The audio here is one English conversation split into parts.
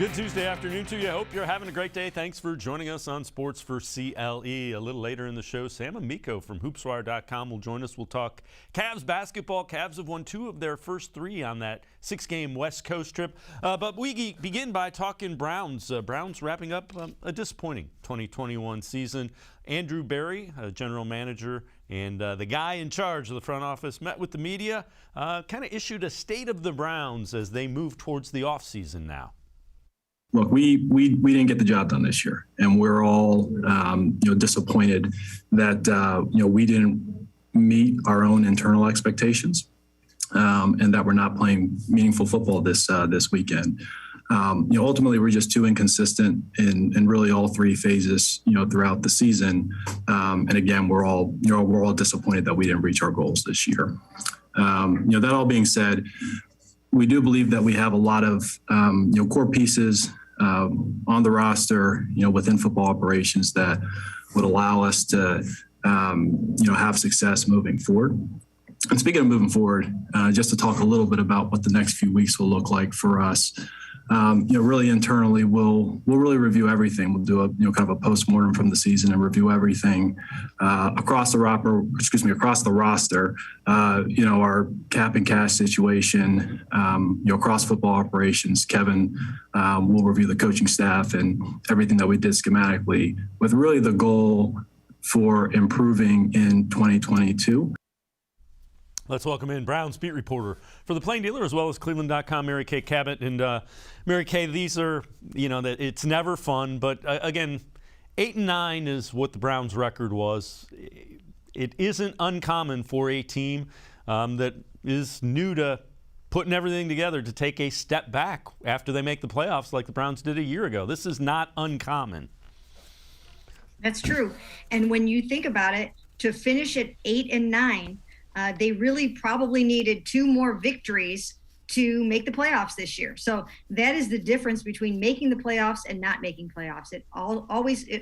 Good Tuesday afternoon to you. I hope you're having a great day. Thanks for joining us on Sports4CLE. A little later in the show, Sam Amico from hoopswire.com will join us. We'll talk Cavs basketball. Cavs have won 2 of their first 3 on that 6-game West Coast trip. But we begin by talking Browns. Browns wrapping up a disappointing 2021 season. Andrew Berry, general manager, and the guy in charge of the front office met with the media, kind of issued a state of the Browns as they move towards the offseason now. Look, we didn't get the job done this year, and we're all disappointed that we didn't meet our own internal expectations, and that we're not playing meaningful football this weekend. Ultimately, we're just too inconsistent in really all 3 phases, throughout the season. And again, we're all disappointed that we didn't reach our goals this year. That all being said, we do believe that we have a lot of core pieces on the roster, within football operations that would allow us to have success moving forward. And speaking of moving forward, just to talk a little bit about what the next few weeks will look like for us. Really internally, we'll really review everything. We'll do a kind of a postmortem from the season and review everything across the roster. Our cap and cash situation, across football operations. Kevin will review the coaching staff and everything that we did schematically, with really the goal for improving in 2022. Let's welcome in Browns beat reporter for the Plain Dealer as well as cleveland.com, Kay Cabot. And Mary Kay, these are, it's never fun, but again, 8-9 is what the Browns record was. It isn't uncommon for a team that is new to putting everything together to take a step back after they make the playoffs like the Browns did a year ago. This is not uncommon. That's true. And when you think about it, to finish at 8-9, they really probably needed 2 more victories to make the playoffs this year. So that is the difference between making the playoffs and not making playoffs. It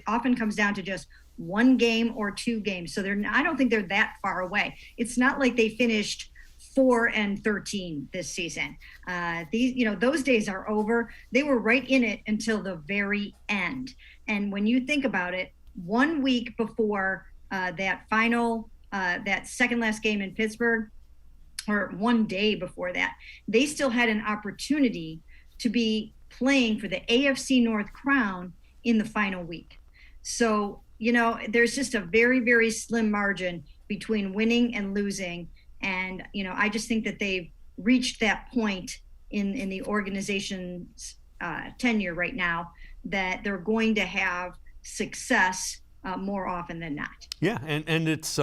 often comes down to just 1 game or 2 games. So I don't think they're that far away. It's not like they finished 4-13 this season. Those days are over. They were right in it until the very end. And when you think about it, 1 week before that second last game in Pittsburgh, or 1 day before that, they still had an opportunity to be playing for the AFC North crown in the final week. So, there's just a very, very slim margin between winning and losing. And, I just think that they've reached that point in the organization's tenure right now that they're going to have success more often than not. Yeah, and it's,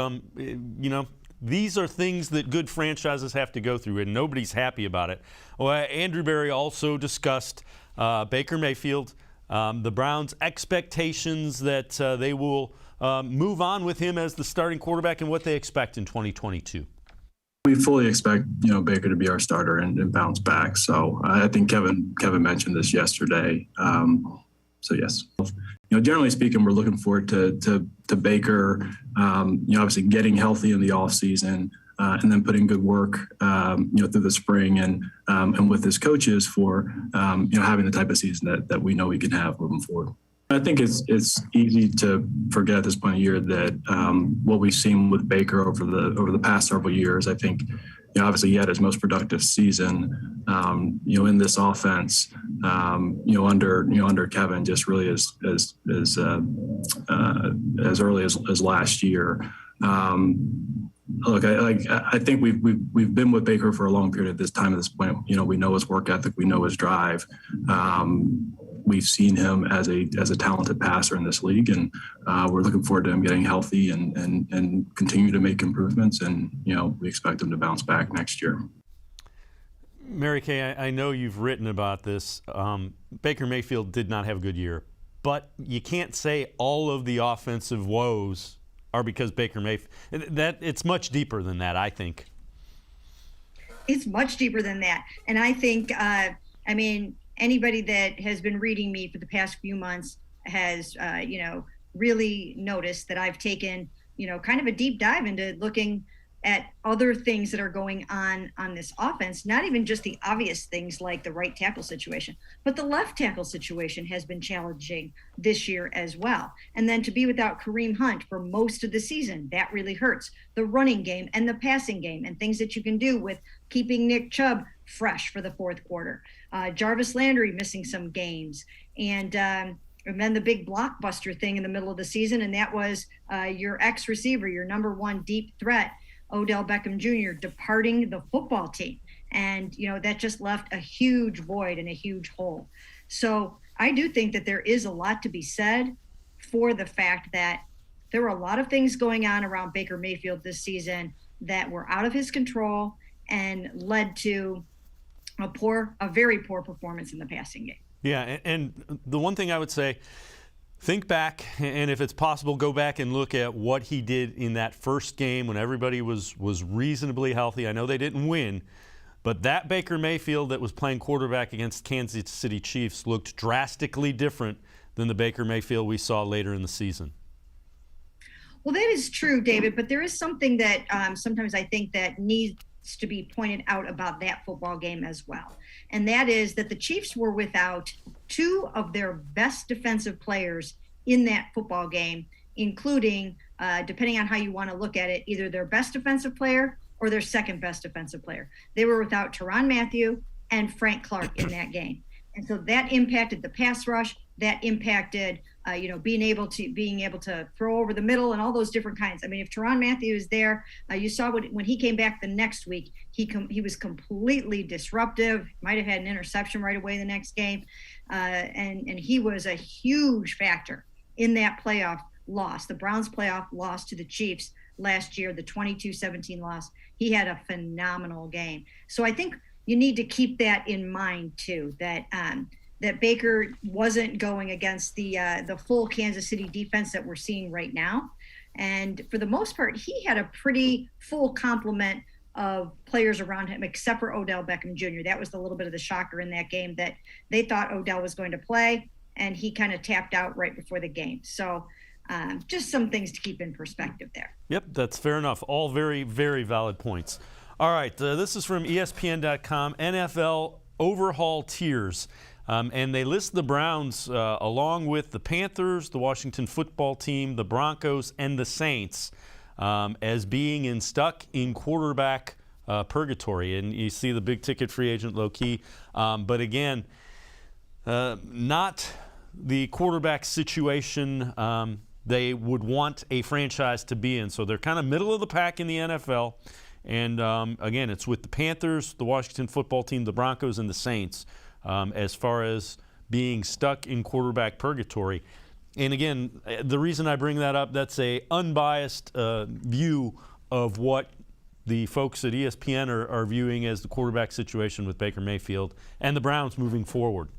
these are things that good franchises have to go through, and nobody's happy about it. Well, Andrew Berry also discussed Baker Mayfield, the Browns' expectations that they will move on with him as the starting quarterback and what they expect in 2022. We fully expect, Baker to be our starter and bounce back. So I think Kevin mentioned this yesterday. So yes, generally speaking, we're looking forward to Baker, obviously getting healthy in the off season, and then putting good work, through the spring and with his coaches for, having the type of season that we know we can have moving forward. I think it's easy to forget at this point of the year that what we've seen with Baker over the past several years. I think, obviously he had his most productive season, in this offense, under Kevin, just really as early as last year. Look, I think we've been with Baker for a long period at this time. At this point, we know his work ethic, we know his drive. We've seen him as a talented passer in this league, and we're looking forward to him getting healthy and continue to make improvements. And we expect him to bounce back next year. Mary Kay, I know you've written about this. Baker Mayfield did not have a good year, but you can't say all of the offensive woes are because Baker Mayfield. It's much deeper than that, I think. It's much deeper than that, and I think, anybody that has been reading me for the past few months has, really noticed that I've taken, kind of a deep dive into looking at other things that are going on this offense, not even just the obvious things like the right tackle situation, but the left tackle situation has been challenging this year as well. And then to be without Kareem Hunt for most of the season, that really hurts the running game and the passing game and things that you can do with keeping Nick Chubb fresh for the fourth quarter. Jarvis Landry missing some games. And then the big blockbuster thing in the middle of the season, and that was your ex-receiver, your number one deep threat, Odell Beckham Jr., departing the football team. And, that just left a huge void and a huge hole. So I do think that there is a lot to be said for the fact that there were a lot of things going on around Baker Mayfield this season that were out of his control and led to a very poor performance in the passing game. Yeah, and the one thing I would say, think back, and if it's possible, go back and look at what he did in that first game when everybody was reasonably healthy. I know they didn't win, but that Baker Mayfield that was playing quarterback against Kansas City Chiefs looked drastically different than the Baker Mayfield we saw later in the season. Well, that is true, David, but there is something that sometimes I think that needs to be pointed out about that football game as well. And that is that the Chiefs were without two of their best defensive players in that football game, including, depending on how you want to look at it, either their best defensive player or their second best defensive player. They were without Tyrann Mathieu and Frank Clark in that game. And so that impacted the pass rush. That impacted, being able to throw over the middle and all those different kinds. I mean, if Tyrann Mathieu is there, you saw when he came back the next week, he was completely disruptive. Might have had an interception right away the next game, and he was a huge factor in that playoff loss, the Browns' playoff loss to the Chiefs last year, the 22-17 loss. He had a phenomenal game. So I think you need to keep that in mind too. That Baker wasn't going against the full Kansas City defense that we're seeing right now. And for the most part, he had a pretty full complement of players around him, except for Odell Beckham Jr. That was a little bit of the shocker in that game, that they thought Odell was going to play, and he kind of tapped out right before the game. So just some things to keep in perspective there. Yep, that's fair enough. All very, very valid points. All right, this is from ESPN.com, NFL overhaul tiers. And they list the Browns along with the Panthers, the Washington football team, the Broncos, and the Saints as being stuck in quarterback purgatory. And you see the big ticket free agent low key. But again, not the quarterback situation they would want a franchise to be in. So they're kind of middle of the pack in the NFL. And again, it's with the Panthers, the Washington football team, the Broncos, and the Saints. As far as being stuck in quarterback purgatory. And again, the reason I bring that up, that's a unbiased view of what the folks at ESPN are viewing as the quarterback situation with Baker Mayfield and the Browns moving forward.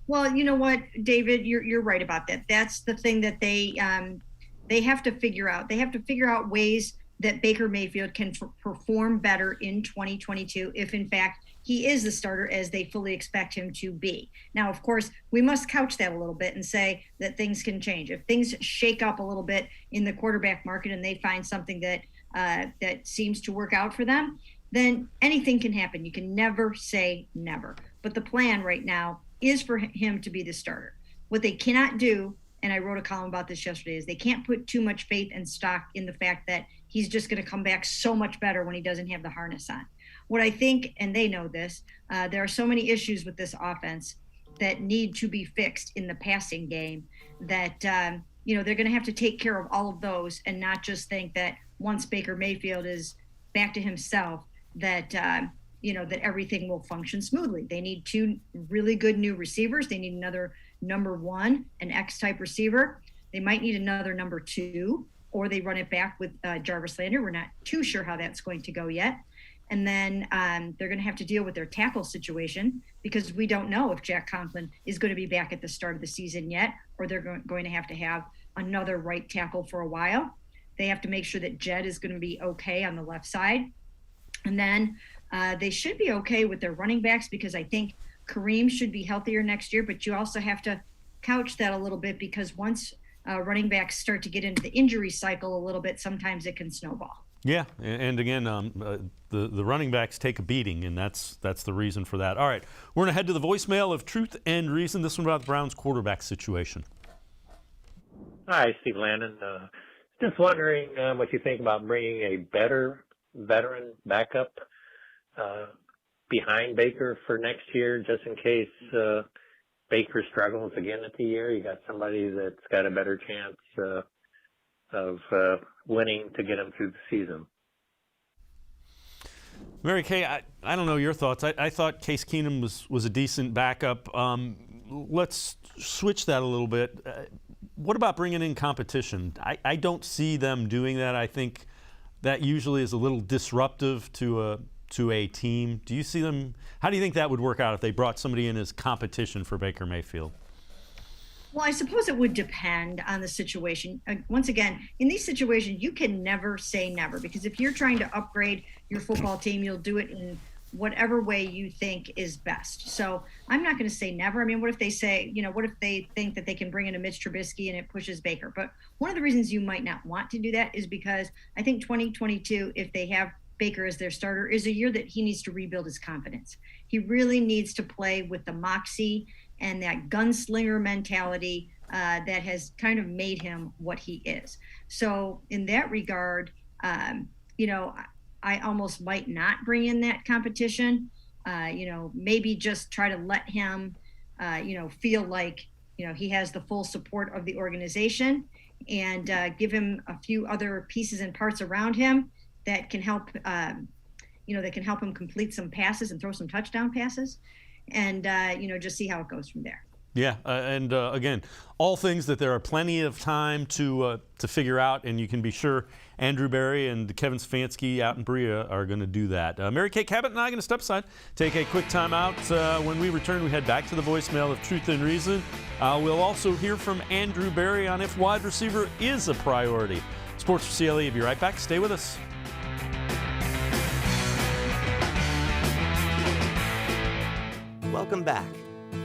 Well, you know what, David, you're right about that. That's the thing that they have to figure out. They have to figure out ways that Baker Mayfield can perform better in 2022 if, in fact, he is the starter as they fully expect him to be. Now, of course, we must couch that a little bit and say that things can change. If things shake up a little bit in the quarterback market and they find something that seems to work out for them, then anything can happen. You can never say never. But the plan right now is for him to be the starter. What they cannot do, and I wrote a column about this yesterday, is they can't put too much faith and stock in the fact that he's just going to come back so much better when he doesn't have the harness on. What I think, and they know this, there are so many issues with this offense that need to be fixed in the passing game that, they're going to have to take care of all of those and not just think that once Baker Mayfield is back to himself, that everything will function smoothly. They need two really good new receivers. They need another number one, an X-type receiver. They might need another number two, or they run it back with Jarvis Landry. We're not too sure how that's going to go yet. And then they're going to have to deal with their tackle situation because we don't know if Jack Conklin is going to be back at the start of the season yet, or they're going to have another right tackle for a while. They have to make sure that Jed is going to be okay on the left side. And then they should be okay with their running backs because I think Kareem should be healthier next year, but you also have to couch that a little bit because once running backs start to get into the injury cycle a little bit, sometimes it can snowball. Yeah, and again, the running backs take a beating, and that's the reason for that. All right, we're going to head to the voicemail of Truth and Reason. This one about the Browns quarterback situation. Hi, Steve Landon. Just wondering what you think about bringing a better veteran backup behind Baker for next year, just in case Baker struggles again at the year. You got somebody that's got a better chance of winning to get him through the season. Mary Kay, I don't know your thoughts. I thought Case Keenum was a decent backup. Let's switch that a little bit. What about bringing in competition? I don't see them doing that. I think that usually is a little disruptive to a team. Do you see them? How do you think that would work out if they brought somebody in as competition for Baker Mayfield? Well, I suppose it would depend on the situation. Once again, in these situations, you can never say never, because if you're trying to upgrade your football team, you'll do it in whatever way you think is best. So I'm not going to say never. I mean, what if they say, what if they think that they can bring in a Mitch Trubisky and it pushes Baker? But one of the reasons you might not want to do that is because I think 2022, if they have Baker as their starter, is a year that he needs to rebuild his confidence. He really needs to play with the moxie and that gunslinger mentality that has kind of made him what he is. So in that regard, I almost might not bring in that competition, maybe just try to let him, feel like, he has the full support of the organization, and give him a few other pieces and parts around him that can help, him complete some passes and throw some touchdown passes, and, just see how it goes from there. Yeah, and again, all things that there are plenty of time to figure out, and you can be sure Andrew Berry and Kevin Stefanski out in Berea are going to do that. Mary Kay Cabot and I are going to step aside, take a quick time out. When we return, we head back to the voicemail of Truth and Reason. We'll also hear from Andrew Berry on if wide receiver is a priority. Sports4CLE, we'll be right back. Stay with us. Welcome back.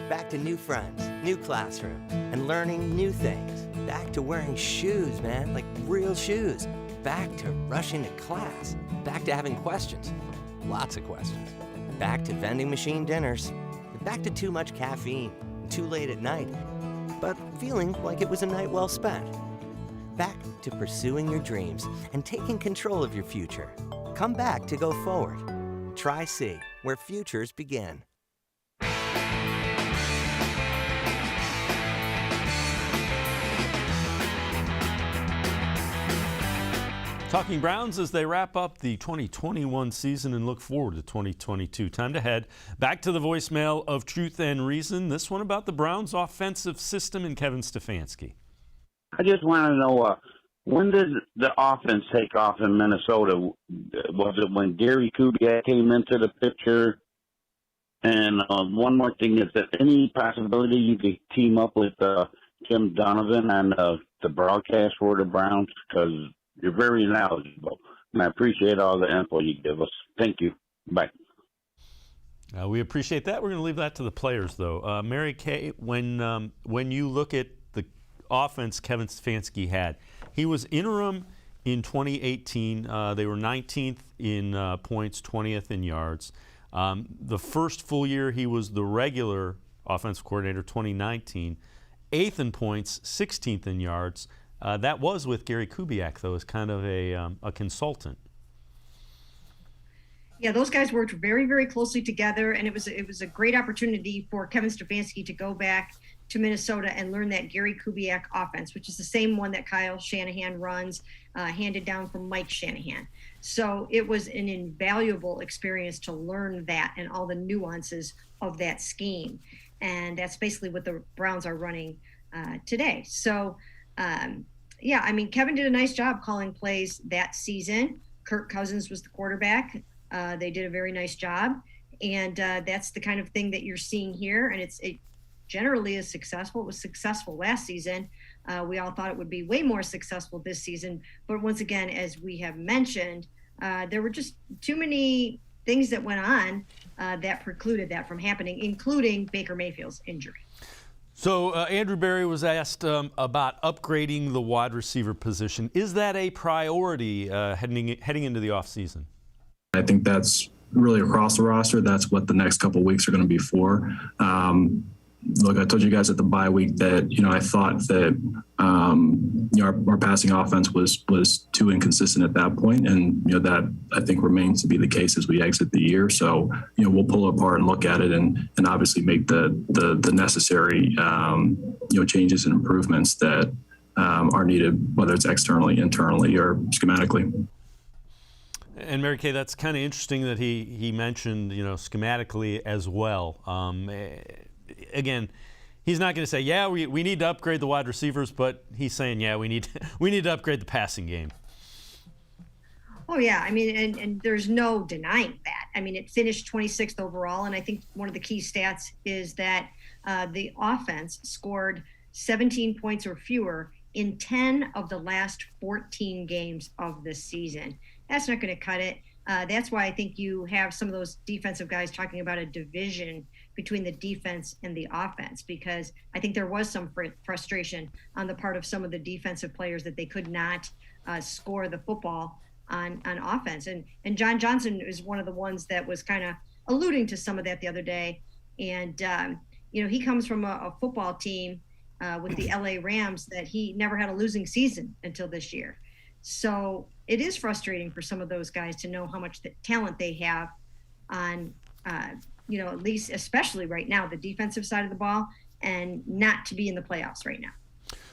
Back to new friends, new classroom, and learning new things. Back to wearing shoes, man, like real shoes. Back to rushing to class. Back to having questions. Lots of questions. Back to vending machine dinners. Back to too much caffeine, too late at night, but feeling like it was a night well spent. Back to pursuing your dreams and taking control of your future. Come back to go forward. Try C, where futures begin. Talking Browns as they wrap up the 2021 season and look forward to 2022. Time to head back to the voicemail of Truth and Reason. This one about the Browns' offensive system and Kevin Stefanski. I just want to know, when did the offense take off in Minnesota? Was it when Gary Kubiak came into the picture? And one more thing, is there any possibility you could team up with Tim Donovan on the broadcast for the Browns? Because you're very knowledgeable, and I appreciate all the info you give us. Thank you. Bye. We appreciate that. We're going to leave that to the players, though. Mary Kay, when you look at the offense Kevin Stefanski had, he was interim in 2018. They were 19th in points, 20th in yards. The first full year he was the regular offensive coordinator, 2019, 8th in points, 16th in yards. That was with Gary Kubiak, though, as kind of a consultant. Yeah, those guys worked very, very closely together, and it was a great opportunity for Kevin Stefanski to go back to Minnesota and learn that Gary Kubiak offense, which is the same one that Kyle Shanahan runs, handed down from Mike Shanahan. So it was an invaluable experience to learn that and all the nuances of that scheme. And that's basically what the Browns are running today. So, Kevin did a nice job calling plays that season. Kirk Cousins was the quarterback. They did a very nice job. And that's the kind of thing that you're seeing here. And it generally is successful. It was successful last season. We all thought it would be way more successful this season. But once again, as we have mentioned, there were just too many things that went on that precluded that from happening, including Baker Mayfield's injury. So Andrew Berry was asked about upgrading the wide receiver position. Is that a priority heading into the offseason? I think that's really across the roster. That's what the next couple of weeks are going to be for. Look, I told you guys at the bye week that, I thought that, our passing offense was too inconsistent at that point. And, that I think remains to be the case as we exit the year. So, we'll pull it apart and look at it and obviously make the necessary, changes and improvements that are needed, whether it's externally, internally, or schematically. And Mary Kay, that's kind of interesting that he mentioned, schematically as well. Again, he's not going to say, yeah, we need to upgrade the wide receivers, but he's saying, yeah, we need to upgrade the passing game. Oh, yeah. I mean, and there's no denying that. I mean, it finished 26th overall, and I think one of the key stats is that the offense scored 17 points or fewer in 10 of the last 14 games of the season. That's not going to cut it. That's why I think you have some of those defensive guys talking about a division between the defense and the offense, because I think there was some frustration on the part of some of the defensive players that they could not score the football on offense. And John Johnson is one of the ones that was kind of alluding to some of that the other day. And, he comes from a football team with the LA Rams that he never had a losing season until this year. So it is frustrating for some of those guys to know how much talent they have on, at least especially right now, the defensive side of the ball, and not to be in the playoffs right now.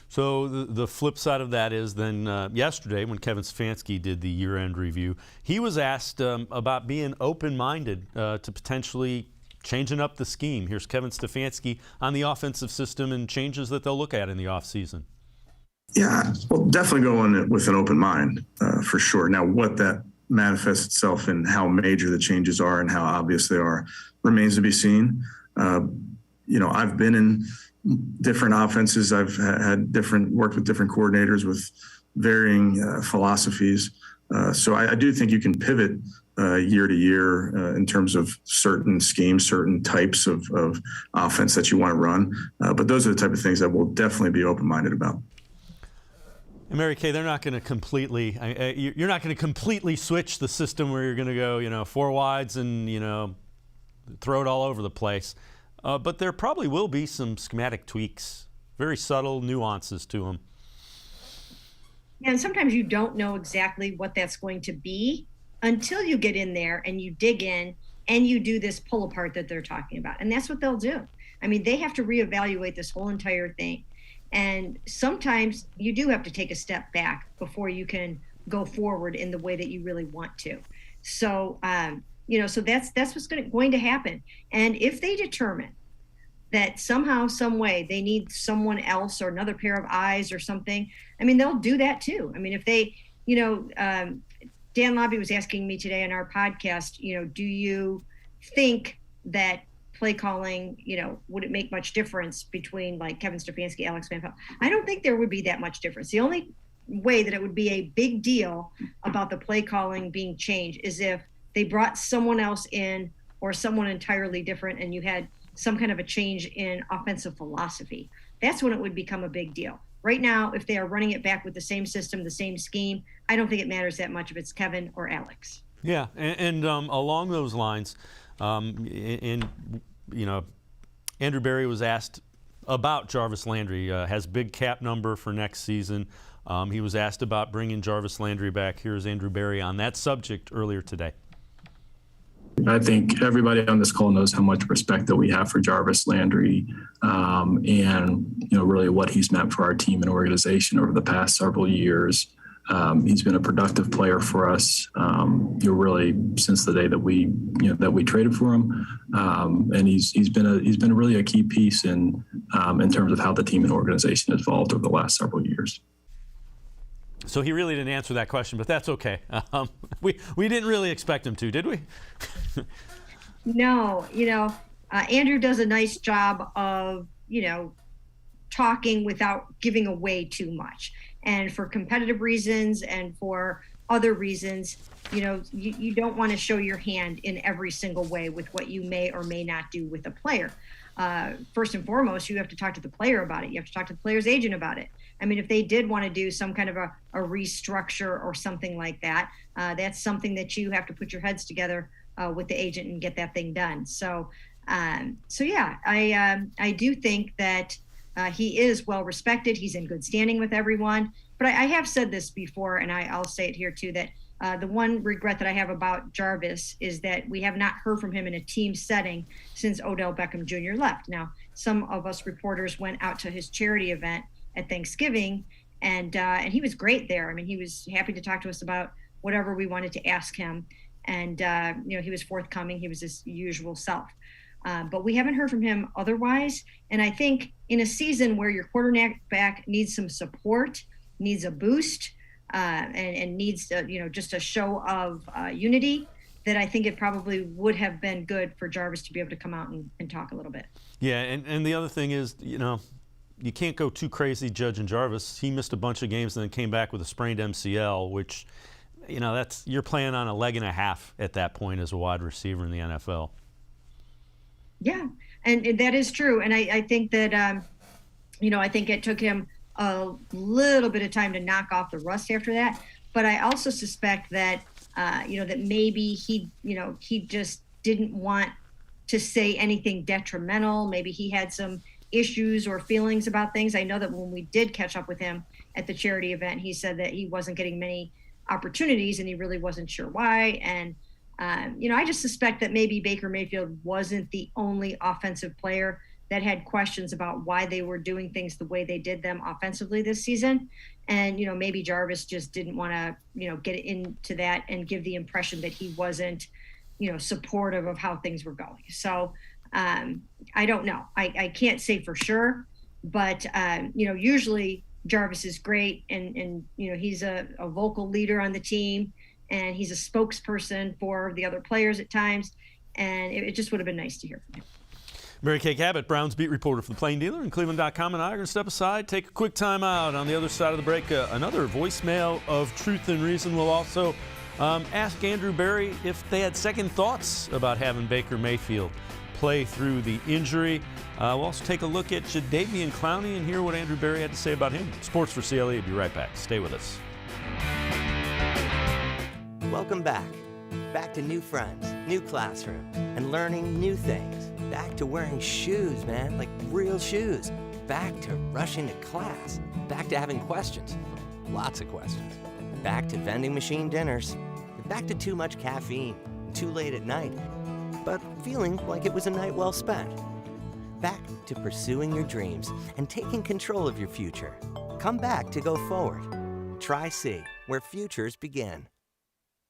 So the flip side of that is then yesterday when Kevin Stefanski did the year-end review, he was asked about being open-minded to potentially changing up the scheme. Here's Kevin Stefanski on the offensive system and changes that they'll look at in the offseason. Yeah, well, definitely go in with an open mind, for sure. Now, what that manifests itself in how major the changes are and how obvious they are remains to be seen. I've been in different offenses. I've had worked with different coordinators with varying philosophies. So I do think you can pivot year to year in terms of certain schemes, certain types of offense that you want to run. But those are the type of things that we'll definitely be open-minded about. And Mary Kay, they're not going to completely. You're not going to completely switch the system where you're going to go, four wides and throw it all over the place. But there probably will be some schematic tweaks, very subtle nuances to them. Yeah, and sometimes you don't know exactly what that's going to be until you get in there and you dig in and you do this pull apart that they're talking about. And that's what they'll do. I mean, they have to reevaluate this whole entire thing. And sometimes you do have to take a step back before you can go forward in the way that you really want to. So, so that's what's going to happen. And if they determine that somehow, some way they need someone else or another pair of eyes or something, I mean, they'll do that too. I mean, if they, Dan Lobby was asking me today on our podcast, do you think that play calling, would it make much difference between like Kevin Stefanski, Alex Van Pelt? I don't think there would be that much difference. The only way that it would be a big deal about the play calling being changed is if they brought someone else in or someone entirely different and you had some kind of a change in offensive philosophy. That's when it would become a big deal. Right now, if they are running it back with the same system, the same scheme, I don't think it matters that much if it's Kevin or Alex. Yeah, and along those lines, Andrew Berry was asked about Jarvis Landry, has big cap number for next season. He was asked about bringing Jarvis Landry back. Here's Andrew Berry on that subject earlier today. I think everybody on this call knows how much respect that we have for Jarvis Landry, and really what he's meant for our team and organization over the past several years. He's been a productive player for us, really since the day that we traded for him, and he's been really a key piece in terms of how the team and organization has evolved over the last several years. So he really didn't answer that question, but that's okay. We didn't really expect him to, did we? No, Andrew does a nice job of, talking without giving away too much. And for competitive reasons and for other reasons, you don't want to show your hand in every single way with what you may or may not do with a player. first and foremost, you have to talk to the player about it. You have to talk to the player's agent about it. I mean, if they did want to do some kind of a restructure or something like that, that's something that you have to put your heads together with the agent and get that thing done. So yeah, I do think that he is well respected. He's in good standing with everyone. But I have said this before, and I'll say it here too, that the one regret that I have about Jarvis is that we have not heard from him in a team setting since Odell Beckham Jr. left. Now, some of us reporters went out to his charity event at Thanksgiving, and he was great there. I mean, he was happy to talk to us about whatever we wanted to ask him, and he was forthcoming. He was his usual self. But we haven't heard from him otherwise. And I think in a season where your quarterback needs some support, needs a boost, and needs just a show of unity, that I think it probably would have been good for Jarvis to be able to come out and talk a little bit. Yeah, and the other thing is, you can't go too crazy judging Jarvis. He missed a bunch of games and then came back with a sprained MCL, which, you're playing on a leg and a half at that point as a wide receiver in the NFL. Yeah, and that is true. And I think that, I think it took him a little bit of time to knock off the rust after that. But I also suspect that, that maybe he just didn't want to say anything detrimental. Maybe he had some issues or feelings about things. I know that when we did catch up with him at the charity event, he said that he wasn't getting many opportunities and he really wasn't sure why. And, I just suspect that maybe Baker Mayfield wasn't the only offensive player that had questions about why they were doing things the way they did them offensively this season. And, maybe Jarvis just didn't want to, get into that and give the impression that he wasn't, supportive of how things were going. So I don't know. I can't say for sure, but, usually Jarvis is great and he's a vocal leader on the team and he's a spokesperson for the other players at times. And it just would have been nice to hear from him. Mary Kay Cabot, Browns beat reporter for the Plain Dealer, and cleveland.com, and I are going to step aside, take a quick time out. On the other side of the break, another voicemail of Truth and Reason. We'll also ask Andrew Berry if they had second thoughts about having Baker Mayfield play through the injury. We'll also take a look at Jadeveon Clowney and hear what Andrew Berry had to say about him. Sports4CLE will be right back. Stay with us. Welcome back. Back to new friends, new classroom, and learning new things. Back to wearing shoes, man, like real shoes. Back to rushing to class. Back to having questions. Lots of questions. Back to vending machine dinners. Back to too much caffeine, too late at night, but feeling like it was a night well spent. Back to pursuing your dreams and taking control of your future. Come back to go forward. Try C, where futures begin.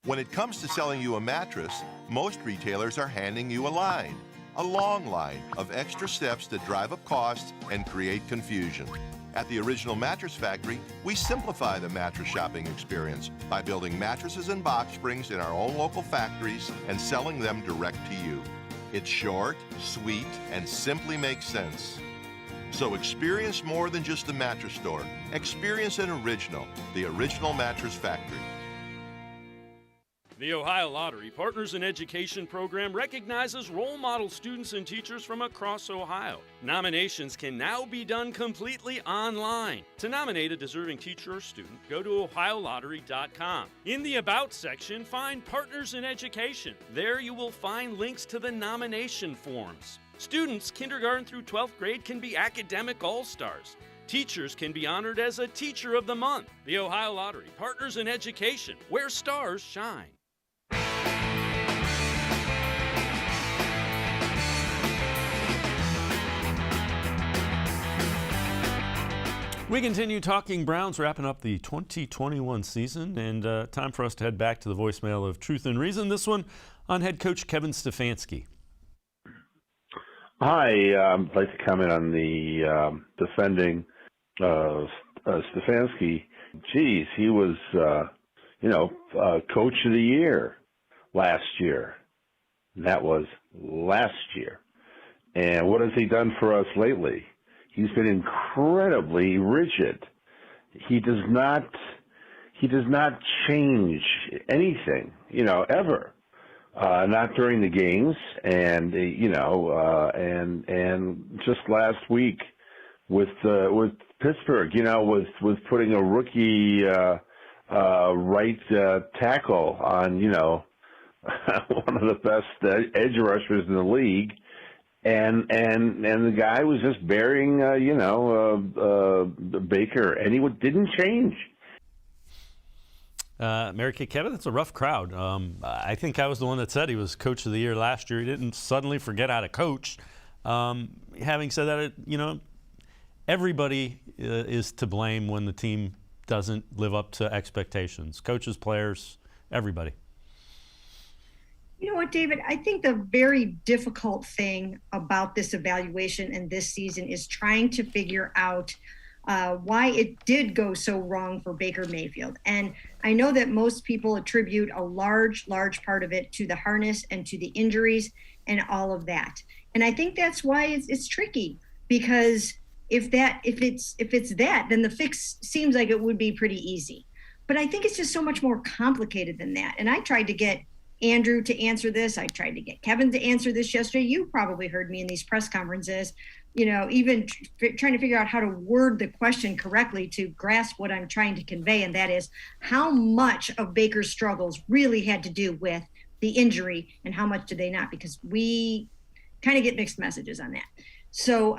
When it comes to selling you a mattress, most retailers are handing you a long line of extra steps that drive up costs and create confusion. At the Original Mattress Factory, we simplify the mattress shopping experience by building mattresses and box springs in our own local factories and selling them direct to you. It's short, sweet, and simply makes sense. So experience more than just the mattress store. Experience an original, the Original Mattress Factory. The Ohio Lottery Partners in Education program recognizes role model students and teachers from across Ohio. Nominations can now be done completely online. To nominate a deserving teacher or student, go to OhioLottery.com. In the About section, find Partners in Education. There you will find links to the nomination forms. Students kindergarten through 12th grade can be academic all-stars. Teachers can be honored as a Teacher of the Month. The Ohio Lottery Partners in Education, where stars shine. We continue talking Browns, wrapping up the 2021 season, and time for us to head back to the voicemail of Truth and Reason. This one on head coach Kevin Stefanski. Hi, I'd like to comment on the defending Stefanski. Geez, he was, coach of the year last year. That was last year. And what has he done for us lately? He's been incredibly rigid. He does not change anything, ever. not during the games, and and just last week with Pittsburgh, with putting a rookie right tackle on one of the best edge rushers in the league, and the guy was just burying Baker, and he didn't change. Mary Kay Cabot, that's a rough crowd. I think I was the one that said he was Coach of the Year last year. He didn't suddenly forget how to coach. Having said that, everybody is to blame when the team doesn't live up to expectations. Coaches, players, everybody. You know what, David? I think the very difficult thing about this evaluation and this season is trying to figure out why it did go so wrong for Baker Mayfield. And I know that most people attribute a large part of it to the harness and to the injuries and all of that. And I think that's why it's tricky, because if it's that, then the fix seems like it would be pretty easy. But I think it's just so much more complicated than that. And I tried to get Andrew to answer this. I tried to get Kevin to answer this yesterday. You probably heard me in these press conferences, even trying to figure out how to word the question correctly to grasp what I'm trying to convey. And that is how much of Baker's struggles really had to do with the injury and how much did they not, because we kind of get mixed messages on that. So,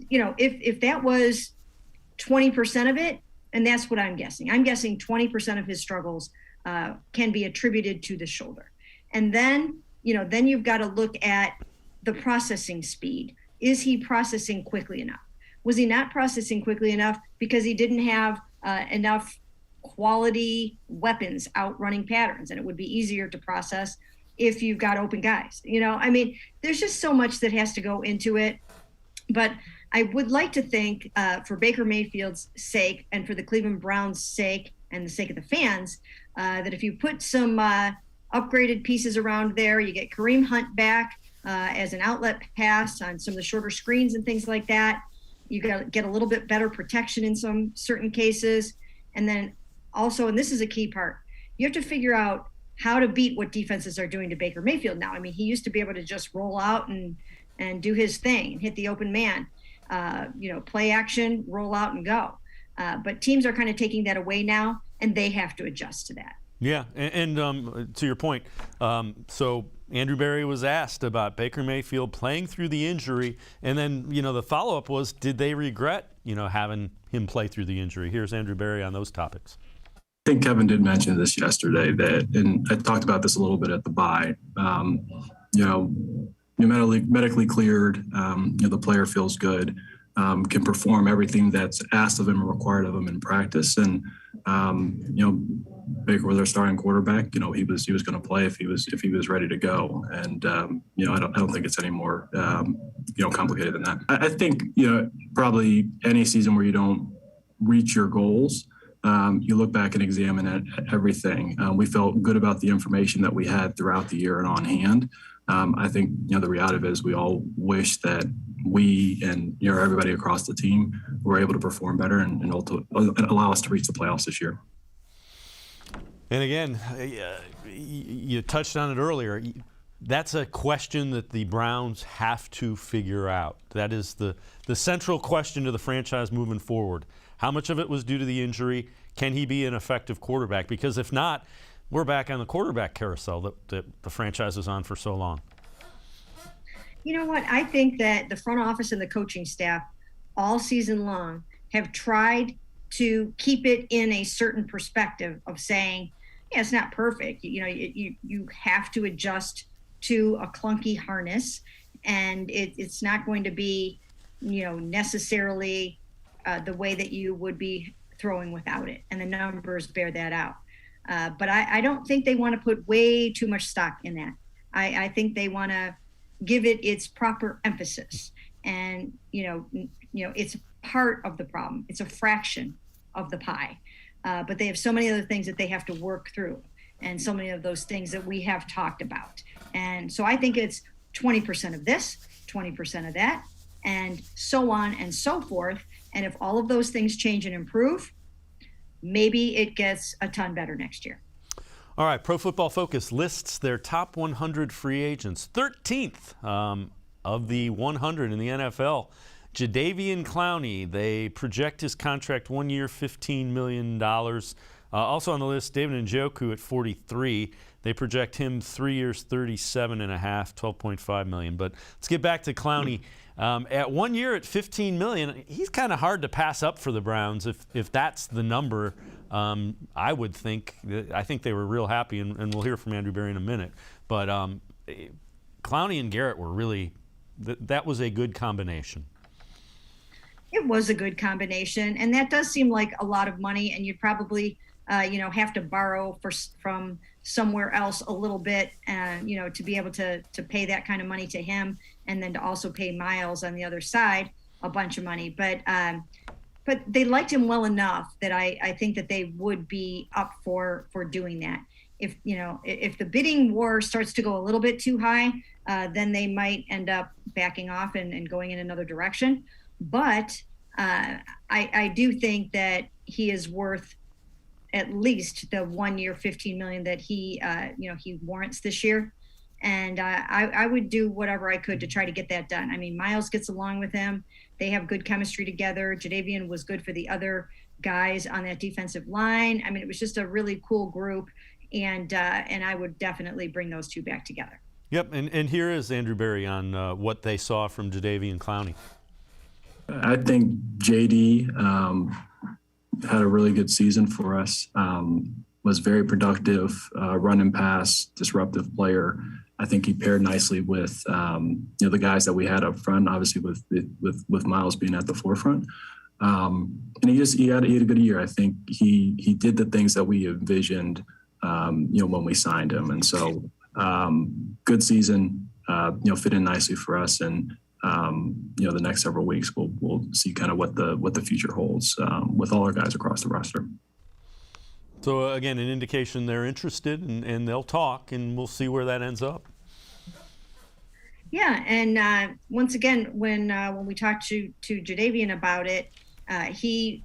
if that was 20% of it, and that's what I'm guessing 20% of his struggles can be attributed to the shoulder. And then you've got to look at the processing speed. Is he processing quickly enough? Was he not processing quickly enough because he didn't have enough quality weapons out running patterns? And it would be easier to process if you've got open guys. There's just so much that has to go into it. But I would like to think for Baker Mayfield's sake and for the Cleveland Browns' sake and the sake of the fans, that if you put some upgraded pieces around there, you get Kareem Hunt back as an outlet pass on some of the shorter screens and things like that. You got to get a little bit better protection in some certain cases. And then also, and this is a key part, you have to figure out how to beat what defenses are doing to Baker Mayfield now. He used to be able to just roll out and do his thing and hit the open man, play action, roll out and go. But teams are kind of taking that away now, and they have to adjust to that. Yeah, and to your point, so Andrew Berry was asked about Baker Mayfield playing through the injury, and then, the follow-up was, did they regret, having him play through the injury? Here's Andrew Berry on those topics. I think Kevin did mention this yesterday, and I talked about this a little bit at the bye. Medically cleared, the player feels good, can perform everything that's asked of him and required of him in practice. And, Baker was our starting quarterback. He was going to play if he was ready to go. And, I don't think it's any more, complicated than that. I think, probably any season where you don't reach your goals, you look back and examine everything. We felt good about the information that we had throughout the year and on hand. I think, the reality of it is we all wish that we and, everybody across the team were able to perform better and allow us to reach the playoffs this year. And again, you touched on it earlier. That's a question that the Browns have to figure out. That is the central question to the franchise moving forward. How much of it was due to the injury? Can he be an effective quarterback? Because if not, we're back on the quarterback carousel that the franchise was on for so long. You know what? I think that the front office and the coaching staff all season long have tried to keep it in a certain perspective of saying, yeah, it's not perfect. You have to adjust to a clunky harness, and it's not going to be, necessarily the way that you would be throwing without it. And the numbers bear that out. But I don't think they want to put way too much stock in that. I think they want to give it its proper emphasis. And, it's part of the problem. It's a fraction of the pie. But they have so many other things that they have to work through, and so many of those things that we have talked about. And so I think it's 20% of this, 20% of that, and so on and so forth. And if all of those things change and improve, maybe it gets a ton better next year. All right, Pro Football Focus lists their top 100 free agents. 13th of the 100 in the NFL. Jadeveon Clowney, they project his contract 1 year, $15 million. Also on the list, David Njoku at 43. They project him 3 years, $37.5, $12.5 million. But let's get back to Clowney. At 1 year at $15 million, he's kind of hard to pass up for the Browns if that's the number. I would think. I think they were real happy, and we'll hear from Andrew Berry in a minute. But Clowney and Garrett were really that was a good combination. It was a good combination, and that does seem like a lot of money, and you'd probably have to borrow from somewhere else a little bit, to be able to pay that kind of money to him, and then to also pay Miles on the other side a bunch of money. But they liked him well enough that I think that they would be up for doing that. If the bidding war starts to go a little bit too high, then they might end up backing off and going in another direction. But I do think that he is worth at least the 1 year, $15 million that he warrants this year. And I would do whatever I could to try to get that done. I mean, Miles gets along with him. They have good chemistry together. Jadeveon was good for the other guys on that defensive line. I mean, it was just a really cool group, and I would definitely bring those two back together. Yep, and here is Andrew Berry on what they saw from Jadeveon Clowney. I think JD had a really good season for us. Was very productive, run and pass, disruptive player. I think he paired nicely with the guys that we had up front, obviously with Miles being at the forefront. And he had a good year. I think he did the things that we envisioned when we signed him. And so good season, fit in nicely for us. And the next several weeks we'll see kind of what the future holds with all our guys across the roster. So again, an indication they're interested, and they'll talk, and we'll see where that ends up. Yeah, and once again, when we talked to Jadeveon about it, he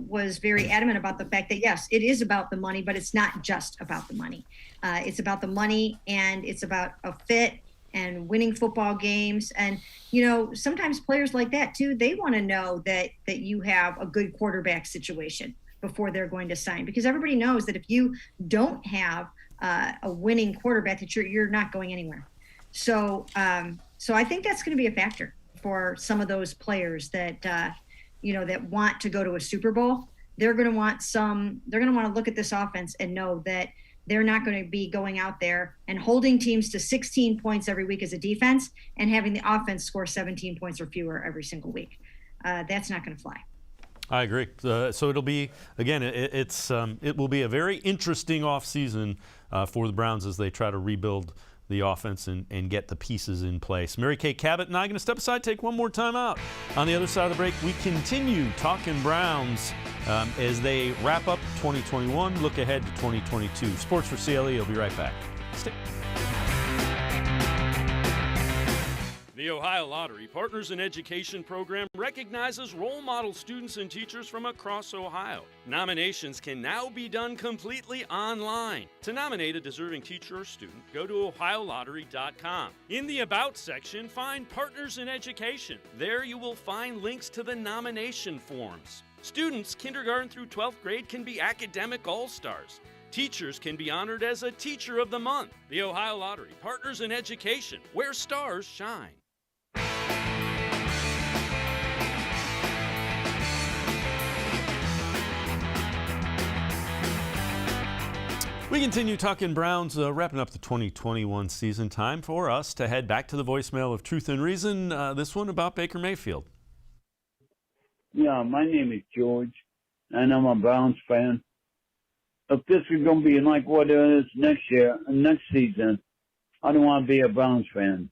was very adamant about the fact that yes, it is about the money, but it's not just about the money. It's about the money, and it's about a fit and winning football games. And sometimes players like that too, they want to know that you have a good quarterback situation before they're going to sign, because everybody knows that if you don't have a winning quarterback, that you're not going anywhere. So I think that's going to be a factor for some of those players that that want to go to a Super Bowl. They're going to want to look at this offense and know that they're not going to be going out there and holding teams to 16 points every week as a defense and having the offense score 17 points or fewer every single week. That's not going to fly. I agree. So it'll be, again, it will be a very interesting offseason for the Browns as they try to rebuild the offense and get the pieces in place. Kay Cabot and I are going to step aside, take one more time out. On the other side of the break, we continue talking Browns as they wrap up 2021, look ahead to 2022. Sports for CLE, will be right back. Stay. The Ohio Lottery Partners in Education program recognizes role model students and teachers from across Ohio. Nominations can now be done completely online. To nominate a deserving teacher or student, go to ohiolottery.com. In the About section, find Partners in Education. There you will find links to the nomination forms. Students, kindergarten through 12th grade, can be academic all-stars. Teachers can be honored as a Teacher of the Month. The Ohio Lottery Partners in Education, where stars shine. We continue talking Browns, wrapping up the 2021 season. Time for us to head back to the voicemail of Truth and Reason. This one about Baker Mayfield. Yeah, my name is George, and I'm a Browns fan. If this is going to be like what it is next season, I don't want to be a Browns fan.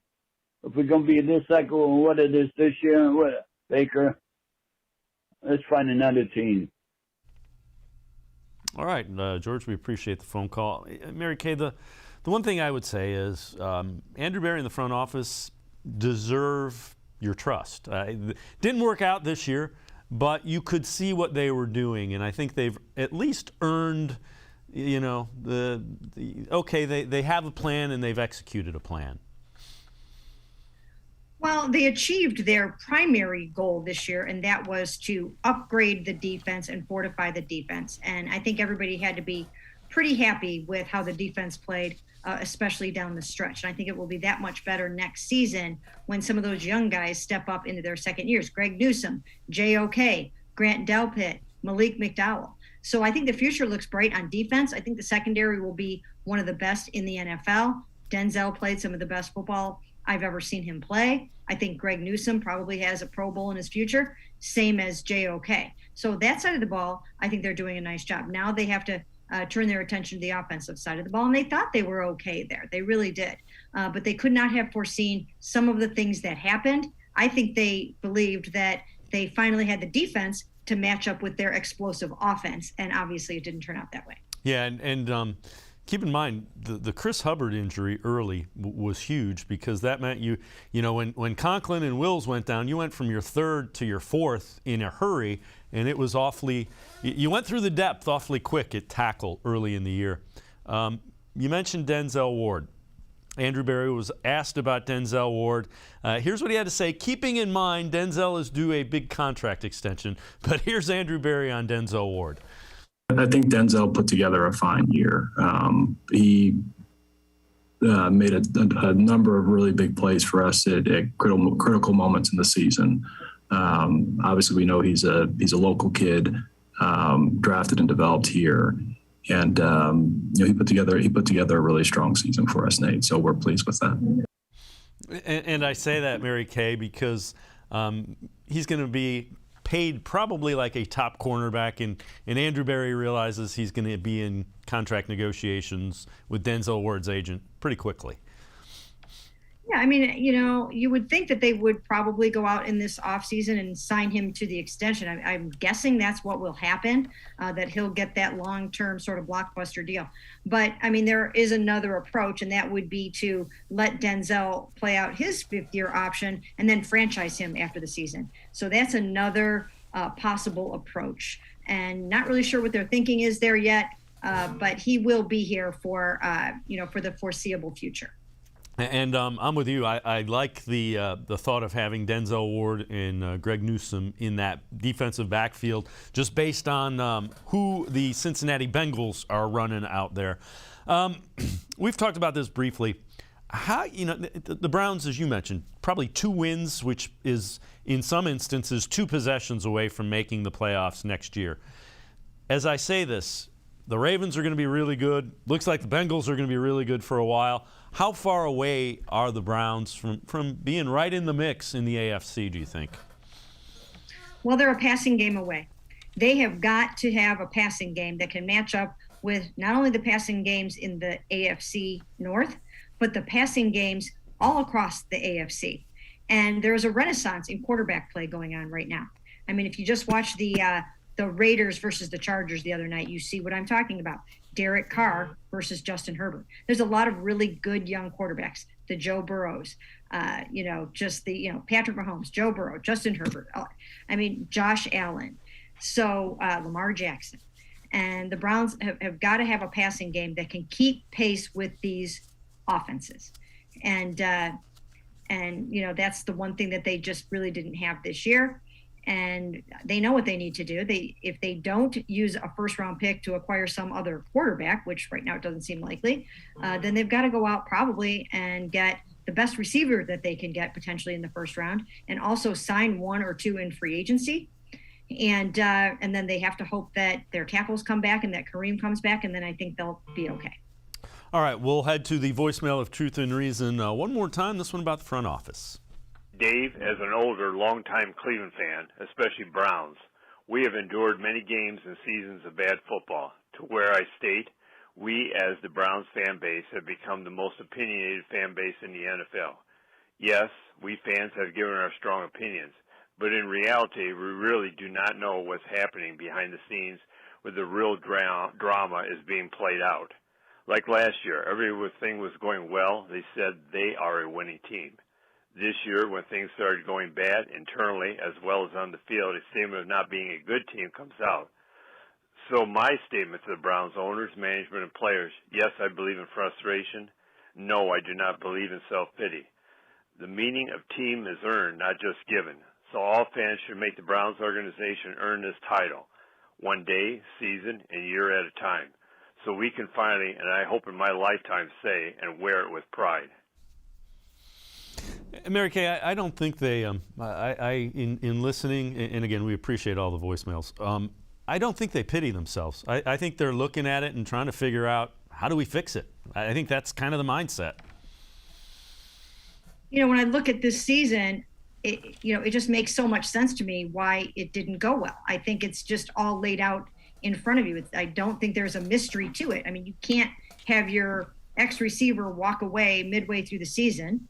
If we're going to be this cycle, what it is this year, Baker, let's find another team. All right, George, we appreciate the phone call. Mary Kay, the one thing I would say is Andrew Berry and the front office deserve your trust. Didn't work out this year, but you could see what they were doing, and I think they've at least earned you know, okay, they have a plan and they've executed a plan? Well, they achieved their primary goal this year, and that was to upgrade the defense and fortify the defense. And I think everybody had to be pretty happy with how the defense played, especially down the stretch. And I think it will be that much better next season when some of those young guys step up into their second years. Greg Newsome, J.O.K., Grant Delpit, Malik McDowell. So I think the future looks bright on defense. I think the secondary will be one of the best in the NFL. Denzel played some of the best football I've ever seen him play. I think Greg Newsome probably has a Pro Bowl in his future, same as J.O.K. So that side of the ball, I think they're doing a nice job. Now they have to turn their attention to the offensive side of the ball, and they thought they were okay there. They really did. But they could not have foreseen some of the things that happened. I think they believed that they finally had the defense to match up with their explosive offense, and obviously it didn't turn out that way. Yeah, and keep in mind the Chris Hubbard injury early was huge, because that meant you know when Conklin and Wills went down, you went from your third to your fourth in a hurry, and it was you went through the depth awfully quick at tackle early in the year. You mentioned Denzel Ward. Andrew Berry was asked about Denzel Ward. Here's what he had to say, keeping in mind Denzel is due a big contract extension. But here's Andrew Berry on Denzel Ward. I think Denzel put together a fine year. He made a number of really big plays for us at critical moments in the season. Obviously, we know he's a local kid, drafted and developed here, and he put together a really strong season for us, Nate. So we're pleased with that. And I say that, Mary Kay, because he's going to be paid probably like a top cornerback, and Andrew Berry realizes he's going to be in contract negotiations with Denzel Ward's agent pretty quickly. Yeah, I mean, you would think that they would probably go out in this offseason and sign him to the extension. I'm guessing that's what will happen, that he'll get that long-term sort of blockbuster deal. But, I mean, there is another approach, and that would be to let Denzel play out his fifth-year option and then franchise him after the season. So that's another possible approach. And not really sure what their thinking is there yet, but he will be here for the foreseeable future. And I'm with you. I like the thought of having Denzel Ward and Greg Newsome in that defensive backfield, just based on who the Cincinnati Bengals are running out there. We've talked about this briefly. How the Browns, as you mentioned, probably 2 wins, which is in some instances 2 possessions away from making the playoffs next year. As I say this, the Ravens are going to be really good. Looks like the Bengals are going to be really good for a while. How far away are the Browns from being right in the mix in the AFC, do you think? Well, they're a passing game away. They have got to have a passing game that can match up with not only the passing games in the AFC North, but the passing games all across the AFC. And there's a renaissance in quarterback play going on right now. I mean, if you just watch the Raiders versus the Chargers the other night, you see what I'm talking about. Derek Carr versus Justin Herbert. There's a lot of really good young quarterbacks. The Joe Burrows, Patrick Mahomes, Joe Burrow, Justin Herbert. Josh Allen. So Lamar Jackson. And the Browns have got to have a passing game that can keep pace with these offenses. And that's the one thing that they just really didn't have this year. And they know what they need to do. If they don't use a first-round pick to acquire some other quarterback, which right now it doesn't seem likely, then they've got to go out probably and get the best receiver that they can get potentially in the first round, and also sign 1 or 2 in free agency. And then they have to hope that their tackles come back and that Kareem comes back, and then I think they'll be okay. All right, we'll head to the voicemail of Truth and Reason one more time, this one about the front office. Dave, as an older, longtime Cleveland fan, especially Browns, we have endured many games and seasons of bad football. To where I state, we as the Browns fan base have become the most opinionated fan base in the NFL. Yes, we fans have given our strong opinions, but in reality, we really do not know what's happening behind the scenes where the real drama is being played out. Like last year, everything was going well. They said they are a winning team. This year, when things started going bad internally as well as on the field, a statement of not being a good team comes out. So my statement to the Browns owners, management, and players: yes, I believe in frustration. No, I do not believe in self-pity. The meaning of team is earned, not just given. So all fans should make the Browns organization earn this title, one day, season, and year at a time, so we can finally, and I hope in my lifetime, say and wear it with pride. Mary Kay, I don't think they, in listening, and again, we appreciate all the voicemails, I don't think they pity themselves. I think they're looking at it and trying to figure out, how do we fix it? I think that's kind of the mindset. You know, when I look at this season, it just makes so much sense to me why it didn't go well. I think it's just all laid out in front of you. I don't think there's a mystery to it. I mean, you can't have your ex-receiver walk away midway through the season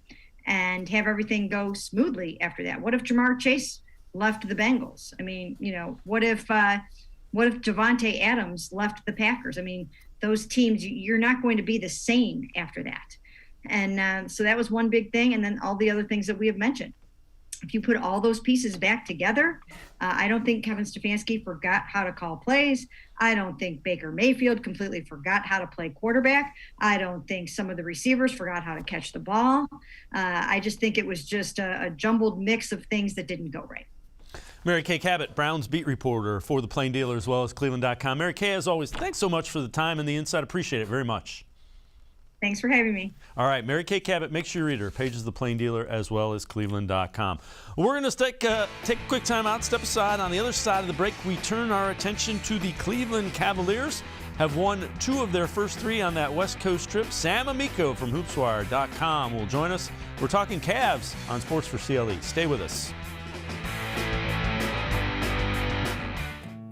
and have everything go smoothly after that. What if Jamar Chase left the Bengals? I mean, what if Devontae Adams left the Packers? I mean, those teams, you're not going to be the same after that. And so that was one big thing. And then all the other things that we have mentioned. If you put all those pieces back together, I don't think Kevin Stefanski forgot how to call plays. I don't think Baker Mayfield completely forgot how to play quarterback. I don't think some of the receivers forgot how to catch the ball. I just think it was just a jumbled mix of things that didn't go right. Mary Kay Cabot, Browns beat reporter for the Plain Dealer as well as cleveland.com. Mary Kay, as always, thanks so much for the time and the insight. Appreciate it very much. Thanks for having me. All right, Mary Kay Cabot, make sure you read her pages of the Plain Dealer as well as cleveland.com. We're going to take a quick time out, step aside. On the other side of the break, we turn our attention to the Cleveland Cavaliers. Have won 2 of their first 3 on that West Coast trip. Sam Amico from hoopswire.com will join us. We're talking Cavs on Sports4CLE. Stay with us.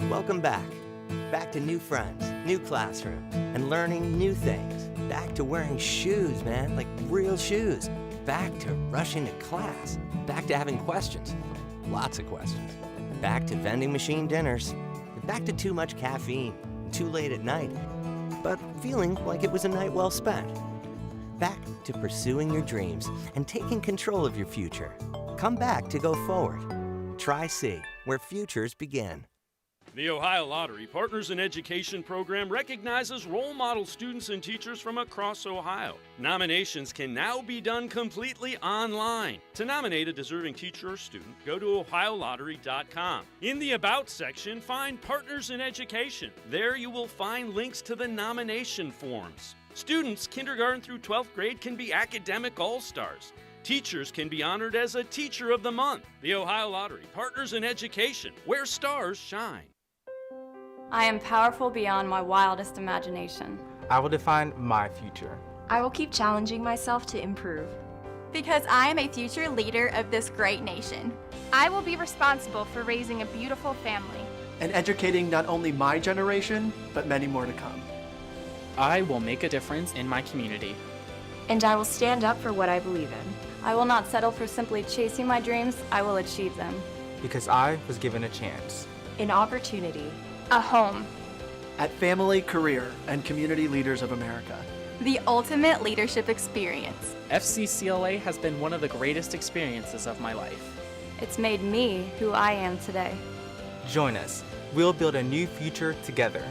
Welcome back. Back to new friends, new classroom, and learning new things. Back to wearing shoes, man, like real shoes. Back to rushing to class. Back to having questions. Lots of questions. Back to vending machine dinners. Back to too much caffeine, too late at night, but feeling like it was a night well spent. Back to pursuing your dreams and taking control of your future. Come back to go forward. Try C, where futures begin. The Ohio Lottery Partners in Education program recognizes role model students and teachers from across Ohio. Nominations can now be done completely online. To nominate a deserving teacher or student, go to ohiolottery.com. In the About section, find Partners in Education. There you will find links to the nomination forms. Students, kindergarten through 12th grade, can be academic all-stars. Teachers can be honored as a Teacher of the Month. The Ohio Lottery Partners in Education, where stars shine. I am powerful beyond my wildest imagination. I will define my future. I will keep challenging myself to improve. Because I am a future leader of this great nation. I will be responsible for raising a beautiful family. And educating not only my generation, but many more to come. I will make a difference in my community. And I will stand up for what I believe in. I will not settle for simply chasing my dreams. I will achieve them. Because I was given a chance. An opportunity. A home. At Family, Career, and Community Leaders of America. The ultimate leadership experience. FCCLA has been one of the greatest experiences of my life. It's made me who I am today. Join us. We'll build a new future together.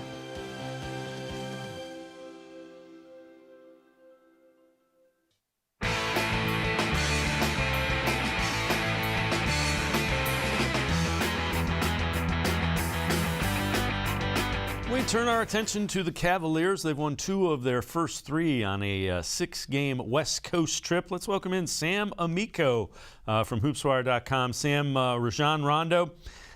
We turn our attention to the Cavaliers. They've won 2 of their first 3 on a 6-game West Coast trip. Let's welcome in Sam Amico from hoopswire.com. Sam, Rajon Rondo